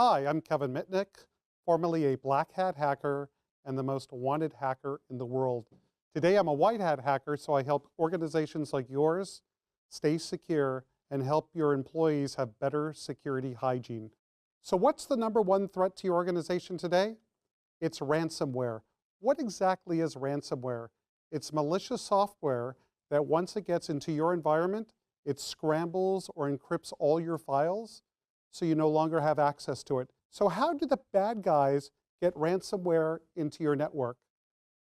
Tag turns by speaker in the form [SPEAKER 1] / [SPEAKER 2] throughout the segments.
[SPEAKER 1] Hi, I'm Kevin Mitnick, formerly a black hat hacker and the most wanted hacker in the world. Today I'm a white hat hacker, so I help organizations like yours stay secure and help your employees have better security hygiene. So what's the number one threat to your organization today? It's ransomware. What exactly is ransomware? It's malicious software that once it gets into your environment, it scrambles or encrypts all your files so you no longer have access to it. So how do the bad guys get ransomware into your network?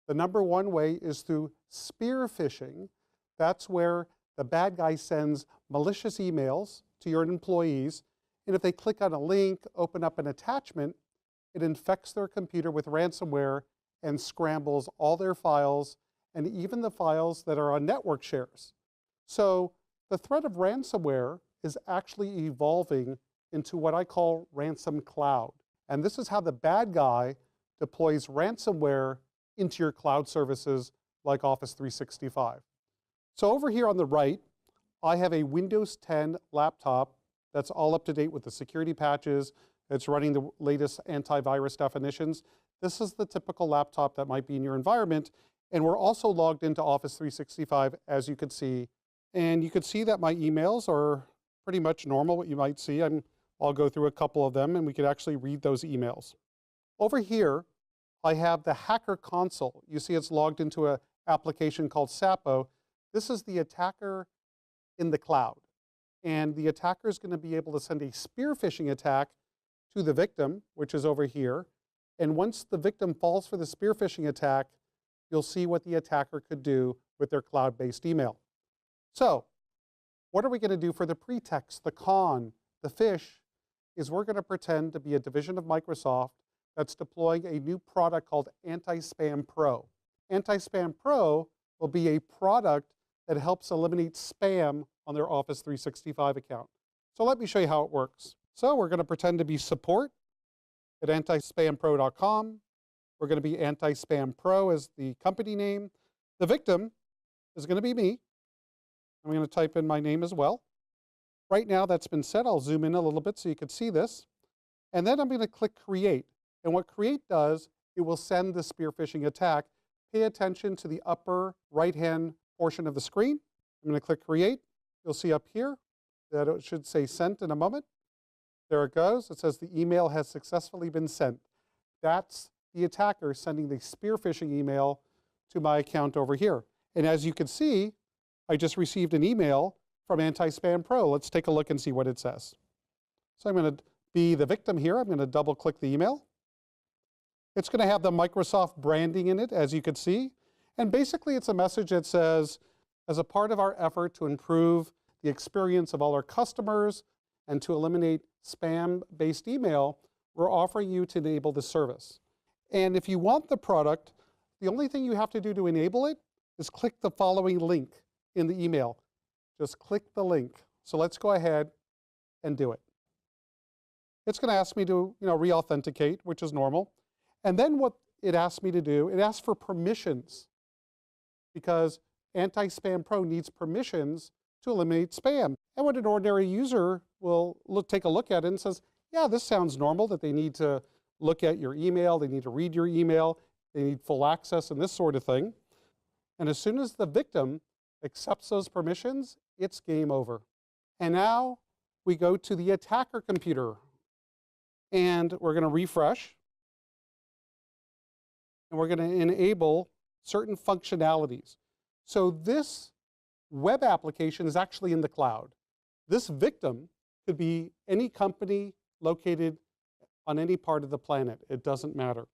[SPEAKER 1] The number one way is through spear phishing. That's where the bad guy sends malicious emails to your employees, and if they click on a link, open up an attachment, it infects their computer with ransomware and scrambles all their files and even the files that are on network shares. So the threat of ransomware is actually evolving into what I call Ransomcloud. And this is how the bad guy deploys ransomware into your cloud services like Office 365. So over here on the right, I have a Windows 10 laptop that's all up to date with the security patches. It's running the latest antivirus definitions. This is the typical laptop that might be in your environment. And we're also logged into Office 365, as you can see. And you can see that my emails are pretty much normal, what you might see. I'll go through a couple of them and we could actually read those emails. Over here, I have the hacker console. You see it's logged into an application called Sapo. This is the attacker in the cloud. And the attacker is going to be able to send a spear phishing attack to the victim, which is over here. And once the victim falls for the spear phishing attack, you'll see what the attacker could do with their cloud-based email. So what are we going to do for the pretext, the con, the phish? Is we're going to pretend to be a division of Microsoft that's deploying a new product called Anti-Spam Pro. Anti-Spam Pro will be a product that helps eliminate spam on their Office 365 account. So let me show you how it works. So we're going to pretend to be support at antispampro.com. We're going to be Anti-Spam Pro as the company name. The victim is going to be me. I'm going to type in my name as well. Right now that's been set. I'll zoom in a little bit so you can see this. And then I'm going to click create. And what create does, it will send the spear phishing attack. Pay attention to the upper right-hand portion of the screen. I'm going to click create. You'll see up here that it should say sent in a moment. There it goes. It says the email has successfully been sent. That's the attacker sending the spear phishing email to my account over here. And as you can see, I just received an email from Anti-Spam Pro. Let's take a look and see what it says. So I'm going to be the victim here. I'm going to double click the email. It's going to have the Microsoft branding in it, as you can see. And basically it's a message that says, as a part of our effort to improve the experience of all our customers and to eliminate spam-based email, we're offering you to enable the service. And if you want the product, the only thing you have to do to enable it is click the following link in the email. Just click the link. So let's go ahead and do it. It's going to ask me to, re-authenticate, which is normal. And then what it asks me to do, it asks for permissions because Anti-Spam Pro needs permissions to eliminate spam. And what an ordinary user will take a look at it and says, yeah, this sounds normal that they need to look at your email, they need to read your email, they need full access and this sort of thing. And as soon as the victim accepts those permissions, it's game over. And now we go to the attacker computer and we're going to refresh and we're going to enable certain functionalities. So this web application is actually in the cloud. This victim could be any company located on any part of the planet. It doesn't matter.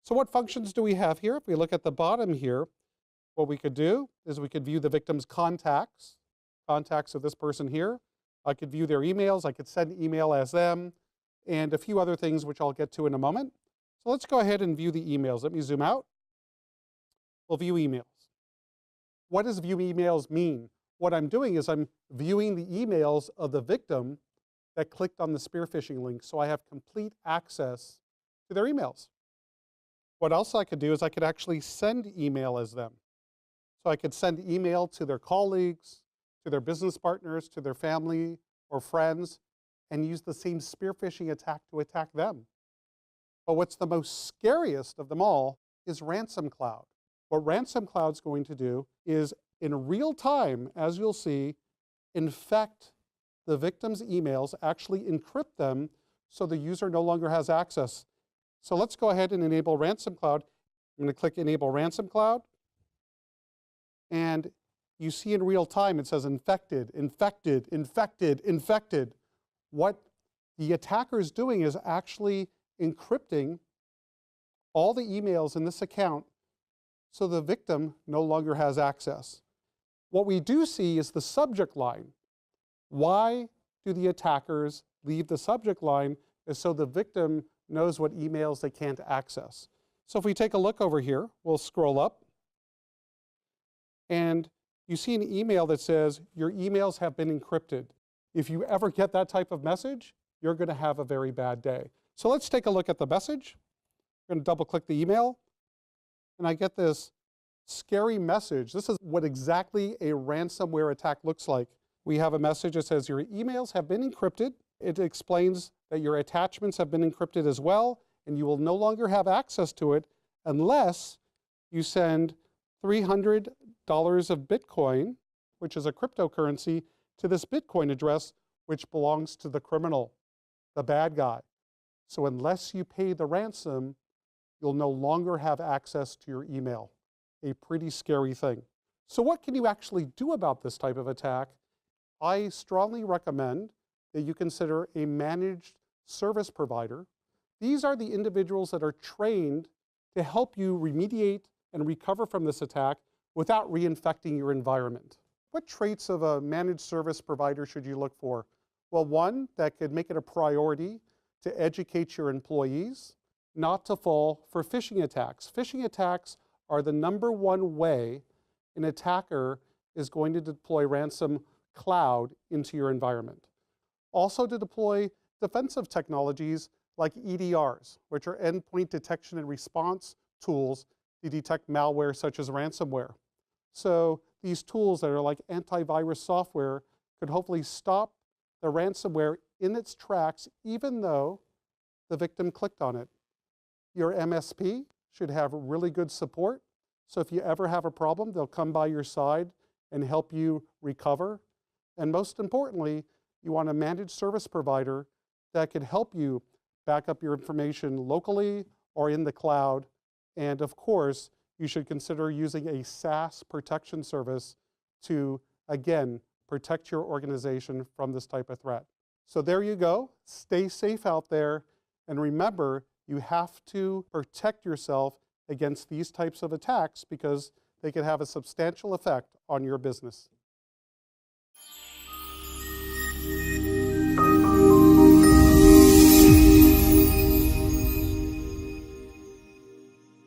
[SPEAKER 1] So what functions do we have here? If we look at the bottom here, what we could do is we could view the victim's contacts of this person here. I could view their emails. I could send email as them and a few other things which I'll get to in a moment. So let's go ahead and view the emails. Let me zoom out. We'll view emails. What does view emails mean? What I'm doing is I'm viewing the emails of the victim that clicked on the spear phishing link, so I have complete access to their emails. What else I could do is I could actually send email as them. So I could send email to their colleagues, to their business partners, to their family or friends, and use the same spear phishing attack to attack them. But what's the most scariest of them all is Ransomcloud. What Ransomcloud is going to do is, in real time, as you'll see, infect the victim's emails, actually encrypt them so the user no longer has access. So let's go ahead and enable Ransomcloud. I'm going to click Enable Ransomcloud. And you see in real time it says infected, infected, infected, infected. What the attacker is doing is actually encrypting all the emails in this account so the victim no longer has access. What we do see is the subject line. Why do the attackers leave the subject line? Is so the victim knows what emails they can't access. So if we take a look over here, we'll scroll up, and you see an email that says, your emails have been encrypted. If you ever get that type of message, you're going to have a very bad day. So let's take a look at the message. I'm going to double click the email, and I get this scary message. This is what exactly a ransomware attack looks like. We have a message that says your emails have been encrypted. It explains that your attachments have been encrypted as well, and you will no longer have access to it unless you send $300 of Bitcoin, which is a cryptocurrency, to this Bitcoin address, which belongs to the criminal, the bad guy. So unless you pay the ransom, you'll no longer have access to your email. A pretty scary thing. So what can you actually do about this type of attack? I strongly recommend that you consider a managed service provider. These are the individuals that are trained to help you remediate and recover from this attack without reinfecting your environment. What traits of a managed service provider should you look for? Well, one, that could make it a priority to educate your employees not to fall for phishing attacks. Phishing attacks are the #1 way an attacker is going to deploy Ransomcloud into your environment. Also to deploy defensive technologies like EDRs, which are endpoint detection and response tools to detect malware such as ransomware. So these tools that are like antivirus software could hopefully stop the ransomware in its tracks even though the victim clicked on it. Your MSP should have really good support. So if you ever have a problem, they'll come by your side and help you recover. And most importantly, you want a managed service provider that could help you back up your information locally or in the cloud. And of course, you should consider using a SaaS protection service to, again, protect your organization from this type of threat. So there you go. Stay safe out there. And remember, you have to protect yourself against these types of attacks because they can have a substantial effect on your business.